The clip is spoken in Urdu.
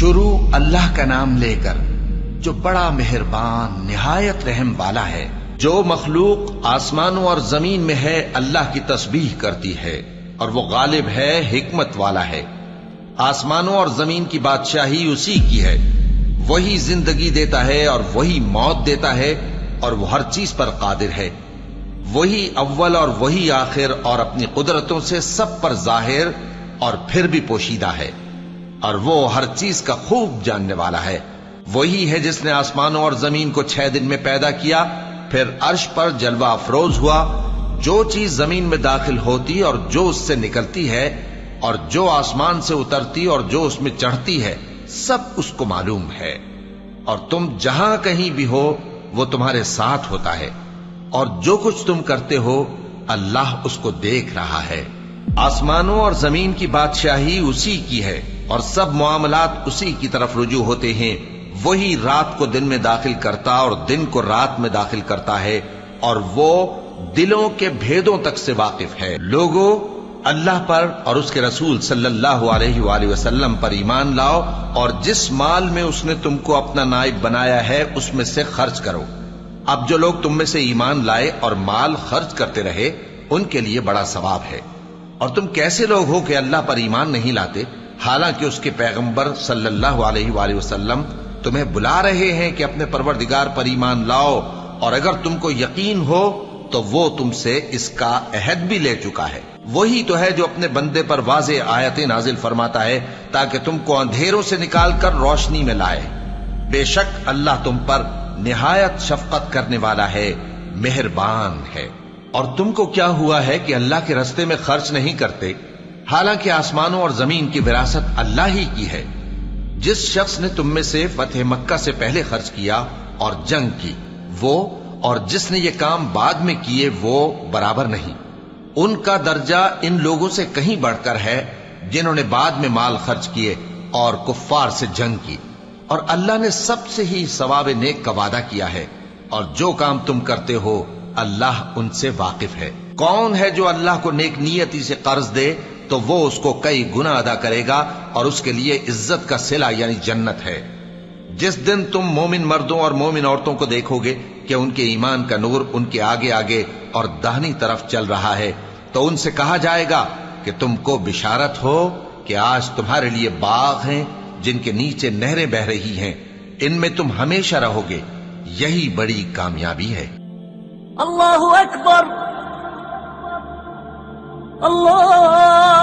شروع اللہ کا نام لے کر جو بڑا مہربان نہایت رحم والا ہے۔ جو مخلوق آسمانوں اور زمین میں ہے اللہ کی تسبیح کرتی ہے اور وہ غالب ہے، حکمت والا ہے۔ آسمانوں اور زمین کی بادشاہی اسی کی ہے، وہی زندگی دیتا ہے اور وہی موت دیتا ہے، اور وہ ہر چیز پر قادر ہے۔ وہی اول اور وہی آخر، اور اپنی قدرتوں سے سب پر ظاہر اور پھر بھی پوشیدہ ہے، اور وہ ہر چیز کا خوب جاننے والا ہے۔ وہی ہے جس نے آسمانوں اور زمین کو 6 دن میں پیدا کیا، پھر عرش پر جلوہ افروز ہوا۔ جو چیز زمین میں داخل ہوتی اور جو اس سے نکلتی ہے، اور جو آسمان سے اترتی اور جو اس میں چڑھتی ہے، سب اس کو معلوم ہے۔ اور تم جہاں کہیں بھی ہو وہ تمہارے ساتھ ہوتا ہے، اور جو کچھ تم کرتے ہو اللہ اس کو دیکھ رہا ہے۔ آسمانوں اور زمین کی بادشاہی اسی کی ہے، اور سب معاملات اسی کی طرف رجوع ہوتے ہیں۔ وہی رات کو دن میں داخل کرتا اور دن کو رات میں داخل کرتا ہے، اور وہ دلوں کے بھیدوں تک سے واقف ہے۔ لوگو، اللہ پر اور اس کے رسول صلی اللہ علیہ وآلہ وسلم پر ایمان لاؤ، اور جس مال میں اس نے تم کو اپنا نائب بنایا ہے اس میں سے خرچ کرو۔ اب جو لوگ تم میں سے ایمان لائے اور مال خرچ کرتے رہے ان کے لیے بڑا ثواب ہے۔ اور تم کیسے لوگ ہو کہ اللہ پر ایمان نہیں لاتے، حالانکہ اس کے پیغمبر صلی اللہ علیہ وآلہ وسلم تمہیں بلا رہے ہیں کہ اپنے پروردگار پر ایمان لاؤ، اور اگر تم کو یقین ہو تو وہ تم سے اس کا عہد بھی لے چکا ہے۔ وہی تو ہے جو اپنے بندے پر واضح آیتیں نازل فرماتا ہے تاکہ تم کو اندھیروں سے نکال کر روشنی میں لائے۔ بے شک اللہ تم پر نہایت شفقت کرنے والا ہے، مہربان ہے۔ اور تم کو کیا ہوا ہے کہ اللہ کے رستے میں خرچ نہیں کرتے، حالانکہ آسمانوں اور زمین کی وراثت اللہ ہی کی ہے۔ جس شخص نے تم میں سے فتح مکہ سے پہلے خرچ کیا اور جنگ کی، وہ اور جس نے یہ کام بعد میں کیے وہ برابر نہیں۔ ان کا درجہ ان لوگوں سے کہیں بڑھ کر ہے جنہوں نے بعد میں مال خرچ کیے اور کفار سے جنگ کی، اور اللہ نے سب سے ہی ثواب نیک کا وعدہ کیا ہے، اور جو کام تم کرتے ہو اللہ ان سے واقف ہے۔ کون ہے جو اللہ کو نیک نیتی سے قرض دے تو وہ اس کو کئی گنا ادا کرے گا، اور اس کے لیے عزت کا صلہ یعنی جنت ہے۔ جس دن تم مومن مردوں اور مومن عورتوں کو دیکھو گے کہ ان کے ایمان کا نور ان کے آگے آگے اور داہنی طرف چل رہا ہے، تو ان سے کہا جائے گا کہ تم کو بشارت ہو کہ آج تمہارے لیے باغ ہیں جن کے نیچے نہریں بہ رہی ہیں، ان میں تم ہمیشہ رہو گے، یہی بڑی کامیابی ہے۔ اللہ اکبر، اللہ